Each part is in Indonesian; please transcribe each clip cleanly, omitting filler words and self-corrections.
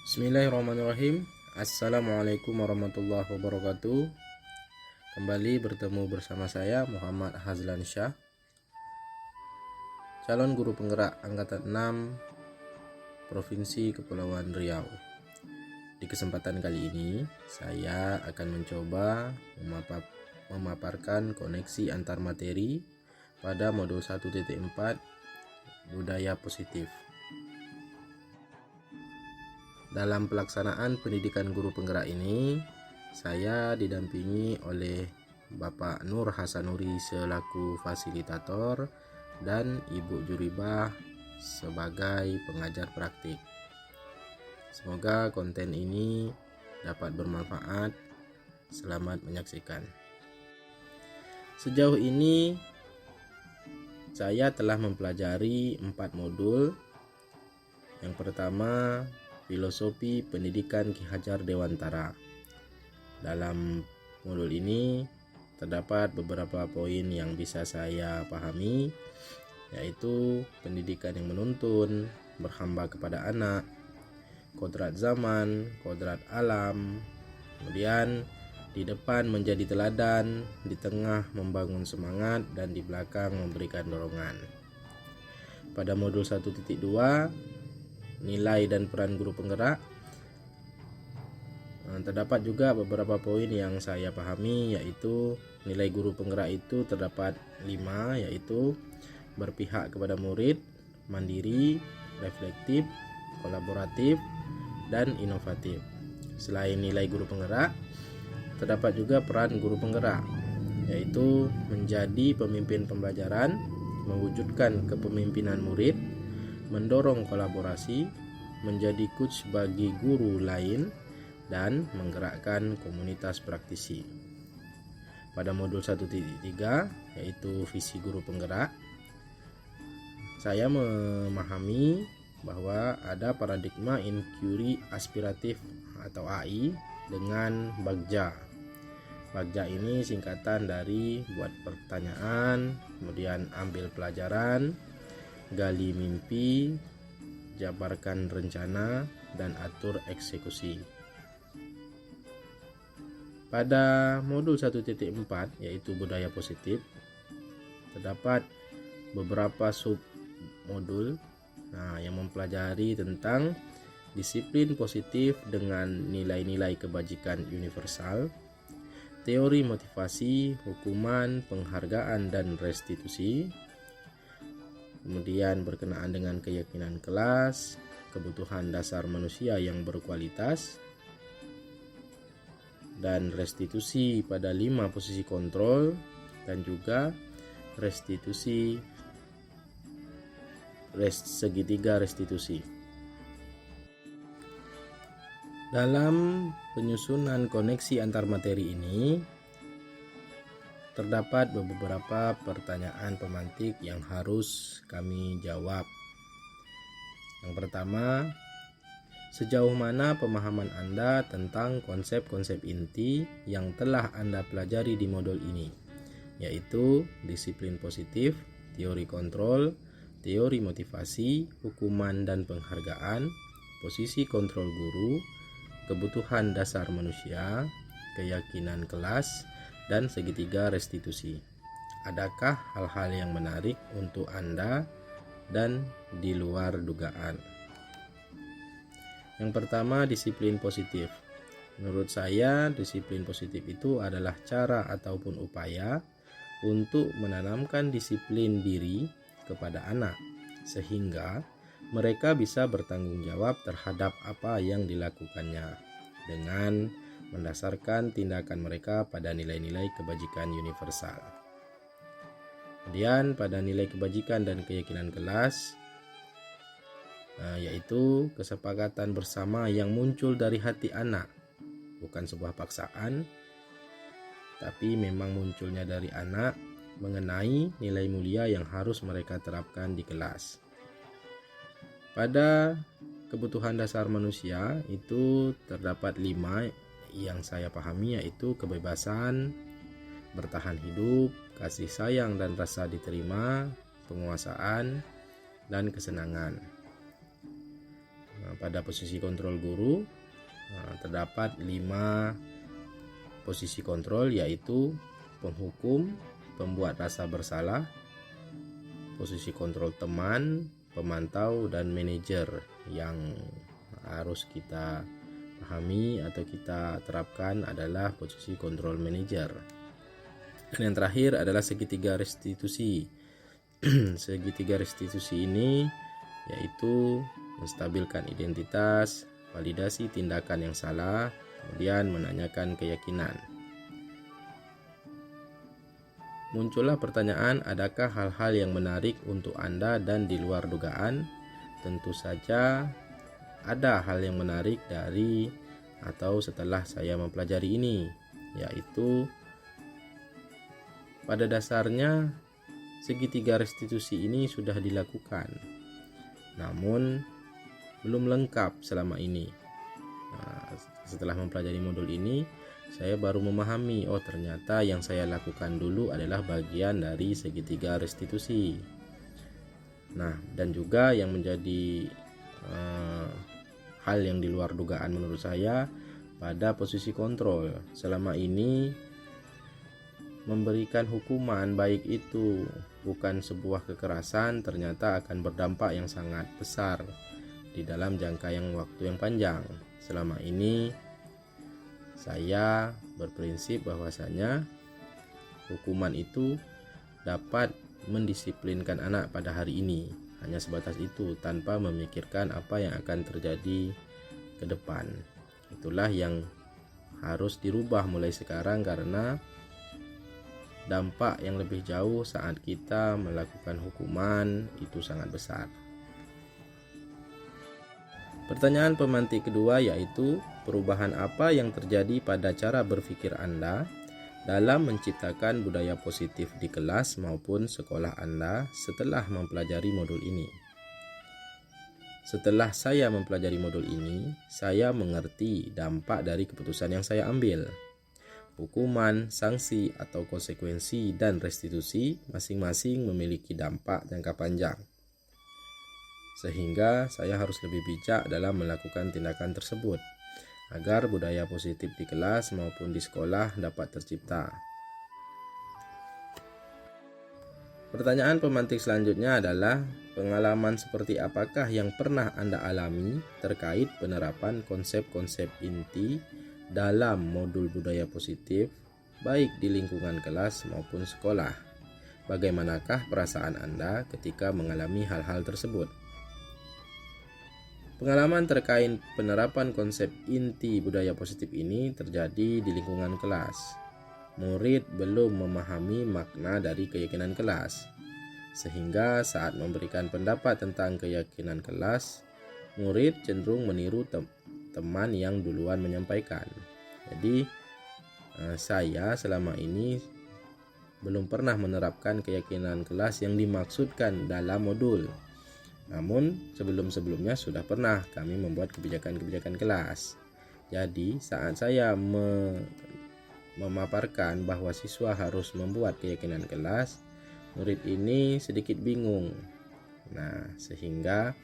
Bismillahirrahmanirrahim. Assalamualaikum warahmatullahi wabarakatuh. Kembali bertemu bersama saya Muhammad Hazlan Syah, calon guru penggerak angkatan 6 Provinsi Kepulauan Riau. Di kesempatan kali ini saya akan mencoba memaparkan koneksi antar materi pada modul 1.4 budaya positif. Dalam pelaksanaan pendidikan guru penggerak ini, saya didampingi oleh Bapak Nur Hasanuri selaku fasilitator dan Ibu Juribah sebagai pengajar praktik. Semoga konten ini dapat bermanfaat. Selamat menyaksikan. Sejauh ini saya telah mempelajari 4 modul. Yang pertama, Filosofi Pendidikan Ki Hajar Dewantara. Dalam modul ini terdapat beberapa poin yang bisa saya pahami, yaitu pendidikan yang menuntun, berhamba kepada anak, kodrat zaman, kodrat alam, kemudian di depan menjadi teladan, di tengah membangun semangat, dan di belakang memberikan dorongan. Pada modul 1.2, nilai dan peran guru penggerak, terdapat juga beberapa poin yang saya pahami, yaitu nilai guru penggerak itu terdapat 5, yaitu berpihak kepada murid, mandiri, reflektif, kolaboratif, dan inovatif. Selain nilai guru penggerak, terdapat juga peran guru penggerak, yaitu menjadi pemimpin pembelajaran, mewujudkan kepemimpinan murid, mendorong kolaborasi, menjadi coach bagi guru lain, dan menggerakkan komunitas praktisi. Pada modul 1.3, yaitu visi guru penggerak, saya memahami bahwa ada paradigma inquiry aspiratif atau AI dengan Bagja. Bagja ini singkatan dari buat pertanyaan, kemudian ambil pelajaran, gali mimpi, jabarkan rencana, dan atur eksekusi. Pada modul 1.4, yaitu budaya positif, terdapat beberapa sub modul yang mempelajari tentang disiplin positif dengan nilai-nilai kebajikan universal, teori motivasi, hukuman, penghargaan, dan restitusi. Kemudian berkenaan dengan keyakinan kelas, kebutuhan dasar manusia yang berkualitas, dan restitusi pada 5 posisi kontrol, dan juga restitusi segitiga restitusi. Dalam penyusunan koneksi antar materi ini terdapat beberapa pertanyaan pemantik yang harus kami jawab. Yang pertama, sejauh mana pemahaman Anda tentang konsep-konsep inti yang telah Anda pelajari di modul ini, yaitu disiplin positif, teori kontrol, teori motivasi, hukuman dan penghargaan, posisi kontrol guru, kebutuhan dasar manusia, keyakinan kelas, dan segitiga restitusi. Adakah hal-hal yang menarik untuk Anda dan di luar dugaan? Yang pertama, disiplin positif. Menurut saya, disiplin positif itu adalah cara ataupun upaya untuk menanamkan disiplin diri kepada anak, sehingga mereka bisa bertanggung jawab terhadap apa yang dilakukannya dengan mendasarkan tindakan mereka pada nilai-nilai kebajikan universal. Kemudian pada nilai kebajikan dan keyakinan kelas, yaitu kesepakatan bersama yang muncul dari hati anak, bukan sebuah paksaan, tapi memang munculnya dari anak mengenai nilai mulia yang harus mereka terapkan di kelas. Pada kebutuhan dasar manusia itu terdapat 5 yang saya pahami, yaitu kebebasan, bertahan hidup, kasih sayang dan rasa diterima, penguasaan, dan kesenangan. pada posisi kontrol guru terdapat 5 posisi kontrol, yaitu penghukum, pembuat rasa bersalah, posisi kontrol teman, pemantau, dan manajer yang harus kita pahami atau kita terapkan adalah posisi kontrol manajer. Dan yang terakhir adalah segitiga restitusi. Segitiga restitusi ini yaitu menstabilkan identitas, validasi tindakan yang salah, kemudian menanyakan keyakinan. Muncullah pertanyaan, adakah hal-hal yang menarik untuk Anda dan di luar dugaan? Tentu saja ada hal yang menarik dari atau setelah saya mempelajari ini, yaitu pada dasarnya segitiga restitusi ini sudah dilakukan, namun belum lengkap selama ini. Setelah mempelajari modul ini, saya baru memahami, oh ternyata yang saya lakukan dulu adalah bagian dari segitiga restitusi. Nah, dan juga yang menjadi hal yang di luar dugaan menurut saya pada posisi kontrol. Selama ini memberikan hukuman, baik itu bukan sebuah kekerasan, ternyata akan berdampak yang sangat besar di dalam jangka waktu yang panjang. Selama ini saya berprinsip bahwasanya hukuman itu dapat mendisiplinkan anak pada hari ini, hanya sebatas itu, tanpa memikirkan apa yang akan terjadi ke depan. Itulah yang harus dirubah mulai sekarang, karena dampak yang lebih jauh saat kita melakukan hukuman itu sangat besar. Pertanyaan pemantik kedua yaitu, perubahan apa yang terjadi pada cara berpikir Anda dalam menciptakan budaya positif di kelas maupun sekolah Anda setelah mempelajari modul ini? Setelah saya mempelajari modul ini, saya mengerti dampak dari keputusan yang saya ambil. Hukuman, sanksi, atau konsekuensi dan restitusi masing-masing memiliki dampak jangka panjang, sehingga saya harus lebih bijak dalam melakukan tindakan tersebut agar budaya positif di kelas maupun di sekolah dapat tercipta. Pertanyaan pemantik selanjutnya adalah, pengalaman seperti apakah yang pernah Anda alami terkait penerapan konsep-konsep inti dalam modul budaya positif, baik di lingkungan kelas maupun sekolah? Bagaimanakah perasaan Anda ketika mengalami hal-hal tersebut? Pengalaman terkait penerapan konsep inti budaya positif ini terjadi di lingkungan kelas. Murid belum memahami makna dari keyakinan kelas, sehingga saat memberikan pendapat tentang keyakinan kelas, murid cenderung meniru teman yang duluan menyampaikan. Jadi saya selama ini belum pernah menerapkan keyakinan kelas yang dimaksudkan dalam modul. Namun sebelum-sebelumnya sudah pernah kami membuat kebijakan-kebijakan kelas. Jadi saat saya memaparkan bahwa siswa harus membuat keyakinan kelas, murid ini sedikit bingung. Nah, sehingga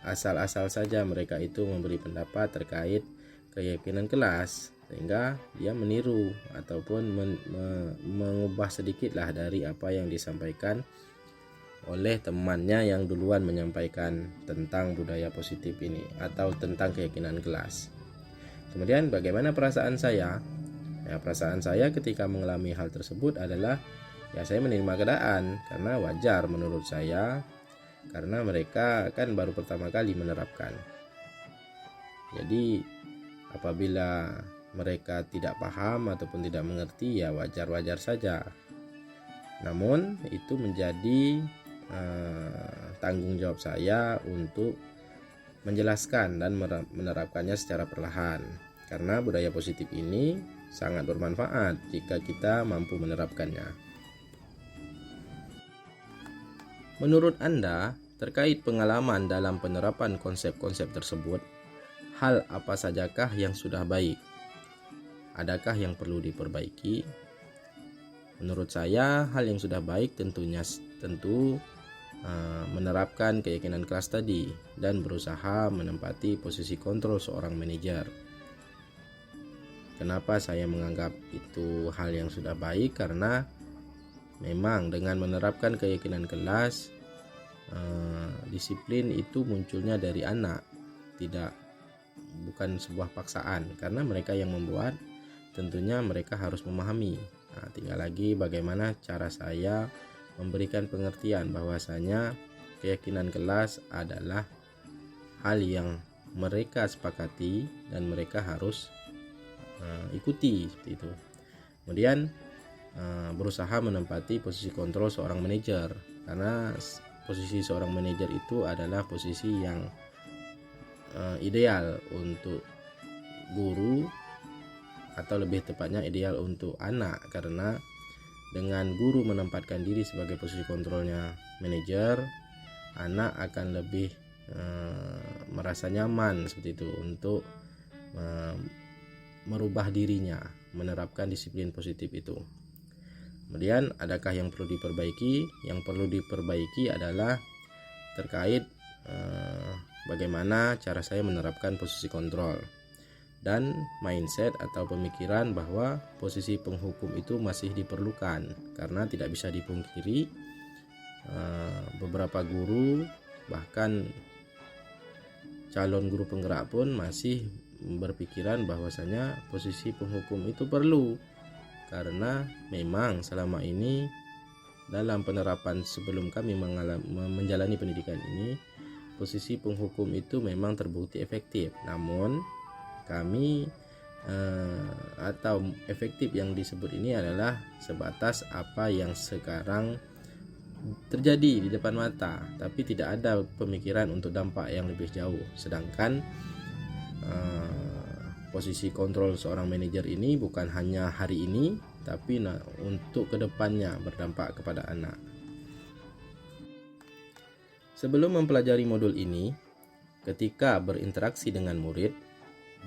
asal-asal saja mereka itu memberi pendapat terkait keyakinan kelas, sehingga dia meniru ataupun mengubah sedikitlah dari apa yang disampaikan oleh temannya yang duluan menyampaikan tentang budaya positif ini atau tentang keyakinan kelas. Kemudian bagaimana perasaan saya? Ya, perasaan saya ketika mengalami hal tersebut adalah, ya saya menerima keadaan, karena wajar menurut saya, karena mereka kan baru pertama kali menerapkan. Jadi apabila mereka tidak paham ataupun tidak mengerti, ya wajar-wajar saja. Namun itu menjadi tanggung jawab saya untuk menjelaskan dan menerapkannya secara perlahan, karena budaya positif ini sangat bermanfaat jika kita mampu menerapkannya. Menurut Anda, terkait pengalaman dalam penerapan konsep-konsep tersebut, hal apa sajakah yang sudah baik? Adakah yang perlu diperbaiki? Menurut saya, hal yang sudah baik tentu menerapkan keyakinan kelas tadi dan berusaha menempati posisi kontrol seorang manajer. Kenapa saya menganggap itu hal yang sudah baik? Karena memang dengan menerapkan keyakinan kelas, disiplin itu munculnya dari anak, bukan sebuah paksaan, karena mereka yang membuat, tentunya mereka harus memahami. Tinggal lagi bagaimana cara saya memberikan pengertian bahwasanya keyakinan kelas adalah hal yang mereka sepakati dan mereka harus ikuti seperti itu. Kemudian berusaha menempati posisi kontrol seorang manajer, karena posisi seorang manajer itu adalah posisi yang ideal untuk guru, atau lebih tepatnya ideal untuk anak, karena dengan guru menempatkan diri sebagai posisi kontrolnya manajer, anak akan lebih merasa nyaman seperti itu untuk merubah dirinya, menerapkan disiplin positif itu. Kemudian adakah yang perlu diperbaiki? Yang perlu diperbaiki adalah terkait bagaimana cara saya menerapkan posisi kontrol dan mindset atau pemikiran bahwa posisi penghukum itu masih diperlukan, karena tidak bisa dipungkiri beberapa guru, bahkan calon guru penggerak pun masih berpikiran bahwasanya posisi penghukum itu perlu, karena memang selama ini dalam penerapan sebelum kami menjalani pendidikan ini, posisi penghukum itu memang terbukti efektif. Namun kami atau efektif yang disebut ini adalah sebatas apa yang sekarang terjadi di depan mata, tapi tidak ada pemikiran untuk dampak yang lebih jauh. Sedangkan posisi kontrol seorang manajer ini bukan hanya hari ini, tapi untuk kedepannya berdampak kepada anak. Sebelum mempelajari modul ini, ketika berinteraksi dengan murid,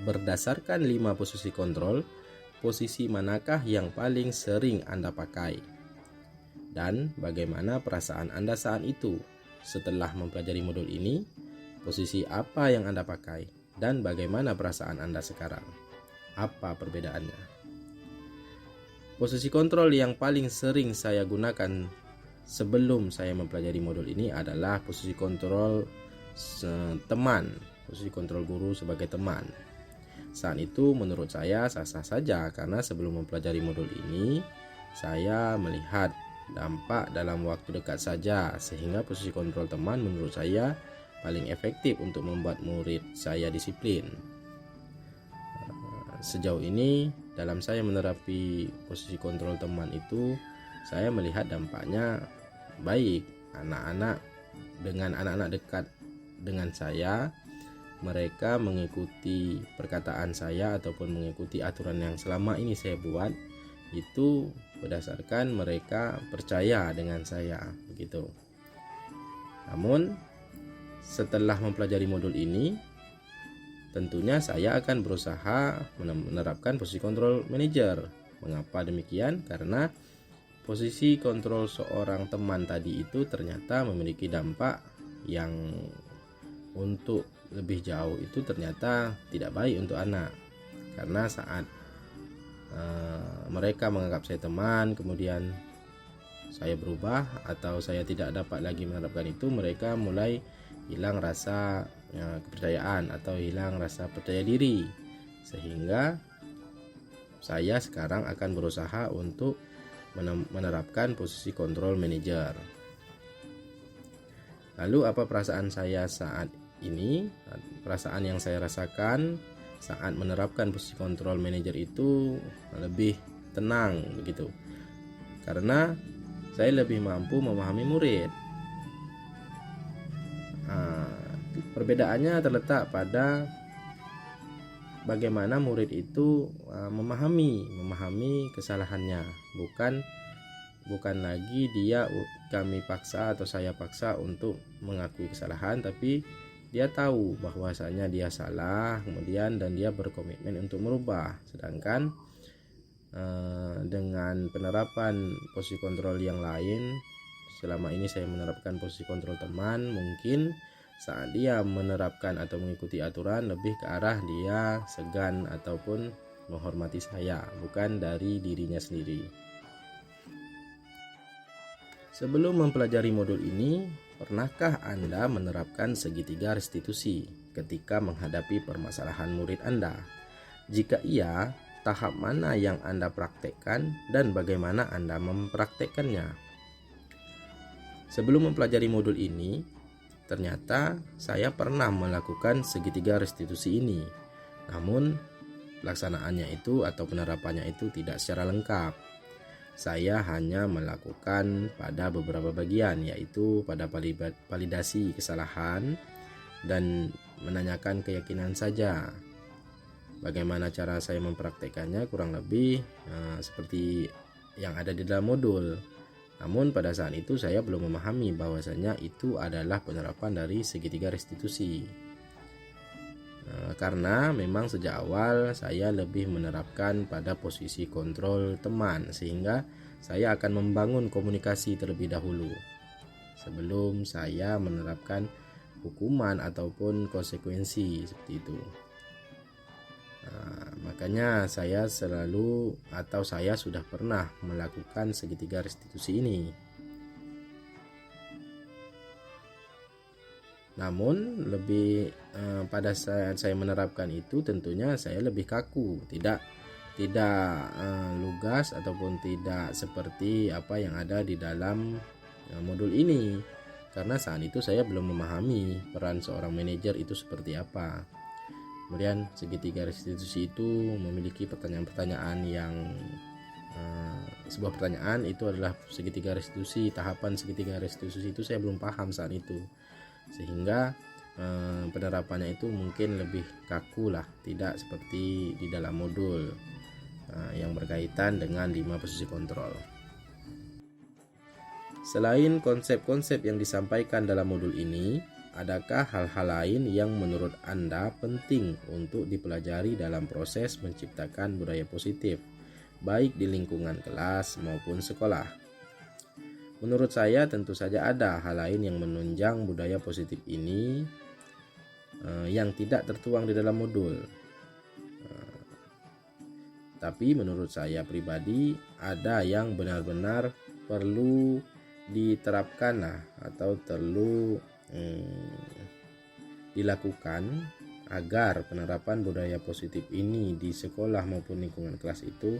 berdasarkan 5 posisi kontrol, posisi manakah yang paling sering Anda pakai? Dan bagaimana perasaan Anda saat itu? Setelah mempelajari modul ini, posisi apa yang Anda pakai? Dan bagaimana perasaan Anda sekarang? Apa perbedaannya? Posisi kontrol yang paling sering saya gunakan sebelum saya mempelajari modul ini adalah posisi kontrol teman, posisi kontrol guru sebagai teman. Saat itu menurut saya sah-sah saja, karena sebelum mempelajari modul ini saya melihat dampak dalam waktu dekat saja, sehingga posisi kontrol teman menurut saya paling efektif untuk membuat murid saya disiplin. Sejauh ini dalam saya menerapi posisi kontrol teman itu, saya melihat dampaknya baik. Dengan anak-anak dekat dengan saya, mereka mengikuti perkataan saya ataupun mengikuti aturan yang selama ini saya buat, itu berdasarkan mereka percaya dengan saya, begitu. Namun setelah mempelajari modul ini, tentunya saya akan berusaha menerapkan posisi kontrol manajer. Mengapa demikian? Karena posisi kontrol seorang teman tadi itu ternyata memiliki dampak yang untuk lebih jauh itu ternyata tidak baik untuk anak. Karena saat mereka menganggap saya teman, kemudian saya berubah atau saya tidak dapat lagi menerapkan itu, mereka mulai hilang rasa kepercayaan atau hilang rasa percaya diri, sehingga saya sekarang akan berusaha untuk menerapkan posisi kontrol manajer. Lalu apa perasaan saya saat ini? Perasaan yang saya rasakan saat menerapkan posisi kontrol manajer itu lebih tenang begitu, karena saya lebih mampu memahami murid. Perbedaannya terletak pada bagaimana murid itu memahami kesalahannya, bukan lagi kami paksa atau saya paksa untuk mengakui kesalahan, tapi dia tahu bahwasanya dia salah, kemudian dan dia berkomitmen untuk merubah. Sedangkan dengan penerapan posisi kontrol yang lain, selama ini saya menerapkan posisi kontrol teman, mungkin saat dia menerapkan atau mengikuti aturan lebih ke arah dia segan ataupun menghormati saya, bukan dari dirinya sendiri. Sebelum mempelajari modul ini, pernahkah Anda menerapkan segitiga restitusi ketika menghadapi permasalahan murid Anda? Jika iya, tahap mana yang Anda praktekkan dan bagaimana Anda mempraktekkannya? Sebelum mempelajari modul ini, ternyata saya pernah melakukan segitiga restitusi ini. Namun, pelaksanaannya itu atau penerapannya itu tidak secara lengkap. Saya hanya melakukan pada beberapa bagian, yaitu pada validasi kesalahan dan menanyakan keyakinan saja. Bagaimana cara saya mempraktekannya kurang lebih seperti yang ada di dalam modul. Namun pada saat itu saya belum memahami bahwasanya itu adalah penerapan dari segitiga restitusi. Karena memang sejak awal saya lebih menerapkan pada posisi kontrol teman, sehingga saya akan membangun komunikasi terlebih dahulu sebelum saya menerapkan hukuman ataupun konsekuensi seperti itu. Makanya saya selalu atau saya sudah pernah melakukan segitiga restitusi ini. Namun lebih pada saat saya menerapkan itu tentunya saya lebih kaku, tidak lugas ataupun tidak seperti apa yang ada di dalam modul ini. Karena saat itu saya belum memahami peran seorang manajer itu seperti apa. Kemudian segitiga restitusi itu memiliki pertanyaan-pertanyaan yang sebuah pertanyaan itu adalah segitiga restitusi, tahapan segitiga restitusi itu saya belum paham saat itu, sehingga penerapannya itu mungkin lebih kaku lah, tidak seperti di dalam modul yang berkaitan dengan 5 posisi kontrol. Selain konsep-konsep yang disampaikan dalam modul ini, adakah hal-hal lain yang menurut Anda penting untuk dipelajari dalam proses menciptakan budaya positif, baik di lingkungan kelas maupun sekolah? Menurut saya tentu saja ada hal lain yang menunjang budaya positif ini yang tidak tertuang di dalam modul. Tapi menurut saya pribadi ada yang benar-benar perlu diterapkan atau perlu dilakukan agar penerapan budaya positif ini di sekolah maupun lingkungan kelas itu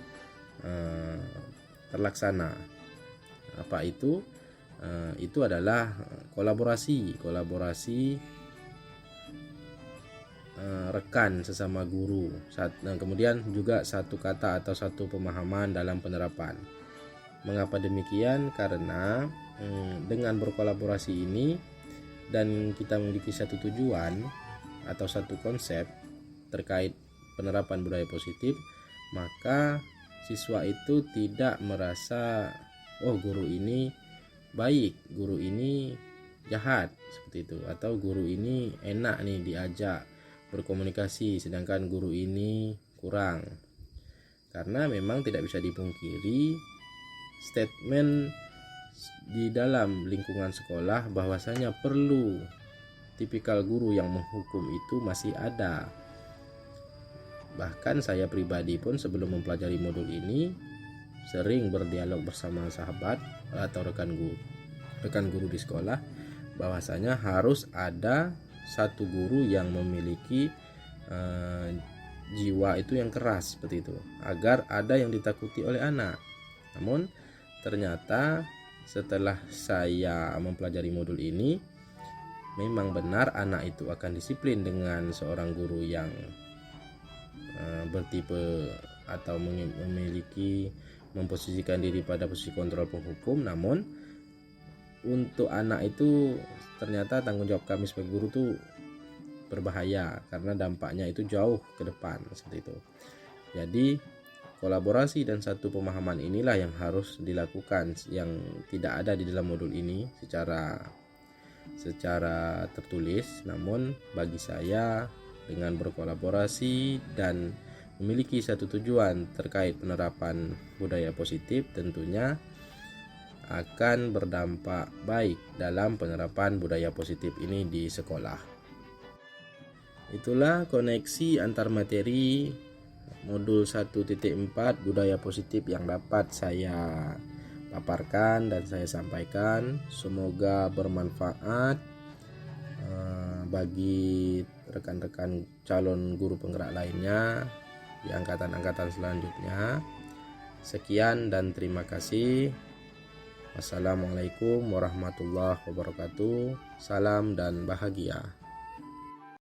terlaksana. Apa itu? Itu adalah kolaborasi rekan sesama guru, kemudian juga satu kata atau satu pemahaman dalam penerapan. Mengapa demikian? Karena dengan berkolaborasi ini dan kita memiliki satu tujuan atau satu konsep terkait penerapan budaya positif, maka siswa itu tidak merasa guru ini baik, guru ini jahat seperti itu, atau guru ini enak nih diajak berkomunikasi sedangkan guru ini kurang. Karena memang tidak bisa dipungkiri statement di dalam lingkungan sekolah bahwasanya perlu tipikal guru yang menghukum itu masih ada. Bahkan saya pribadi pun sebelum mempelajari modul ini sering berdialog bersama sahabat atau rekan guru di sekolah bahwasanya harus ada satu guru yang memiliki jiwa itu yang keras seperti itu, agar ada yang ditakuti oleh anak. Namun ternyata setelah saya mempelajari modul ini, memang benar anak itu akan disiplin dengan seorang guru yang bertipe atau memposisikan diri pada posisi kontrol penghukum. Namun untuk anak itu ternyata tanggung jawab kami sebagai guru tuh berbahaya karena dampaknya itu jauh ke depan seperti itu. Jadi kolaborasi dan satu pemahaman inilah yang harus dilakukan, yang tidak ada di dalam modul ini secara tertulis. Namun bagi saya dengan berkolaborasi dan memiliki satu tujuan terkait penerapan budaya positif, tentunya akan berdampak baik dalam penerapan budaya positif ini di sekolah. Itulah koneksi antar materi modul 1.4 budaya positif yang dapat saya paparkan dan saya sampaikan. Semoga bermanfaat bagi rekan-rekan calon guru penggerak lainnya di angkatan-angkatan selanjutnya. Sekian dan terima kasih. Wassalamualaikum warahmatullahi wabarakatuh. Salam dan bahagia.